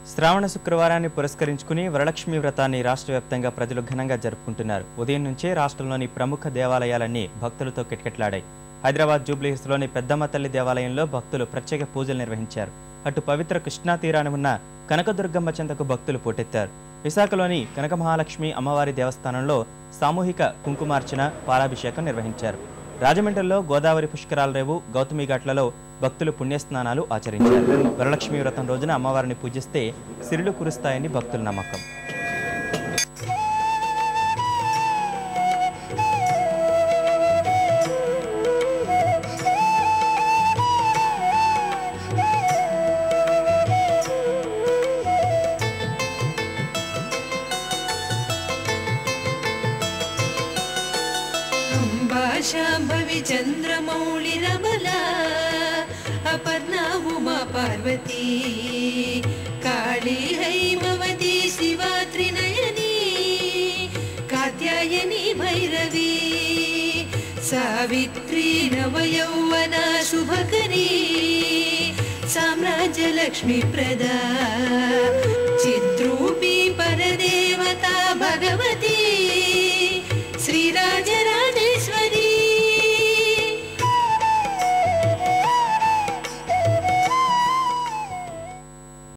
శ్రావణ శుక్రవారాన్ని పురస్కరించుకుని వరలక్ష్మి వ్రతాన్ని రాష్ట్ర వ్యాప్తంగా ప్రజలు ఘనంగా జరుపుకుంటున్నారు. ఉదయం నుంచే రాష్ట్రంలోని ప్రముఖ దేవాలయాలన్నీ భక్తులతో కిటకిటలాడాయి. హైదరాబాద్ జూబ్లీహిల్స్లోని పెద్దమ్మ తల్లి దేవాలయంలో భక్తులు ప్రత్యేక పూజలు నిర్వహించారు. అటు పవిత్ర కృష్ణా తీరాన ఉన్న కనకదుర్గమ్మ చెంతకు భక్తులు పోటెత్తారు. విశాఖలోని కనక మహాలక్ష్మి అమ్మవారి దేవస్థానంలో సామూహిక కుంకుమార్చన, పాలాభిషేకం నిర్వహించారు. రాజమండ్రిలో గోదావరి పుష్కరాల రేవు, గౌతమి ఘాట్లలో భక్తులు పుణ్యస్నానాలు ఆచరించారు. వరలక్ష్మి వ్రతం రోజున అమ్మవారిని పూజిస్తే సిరులు కురుస్తాయని భక్తుల నమ్మకం. शांभवी चंद्रमौळि रमला अपर्णा उमा पार्वती काली हैमवती शिवा त्रिनयनी कात्यायनी भैरवी सावित्री नवयौवना शुभकरी साम्राज्य लक्ष्मी प्रदा चिद्रूपी परदेवता भगवती श्रीराज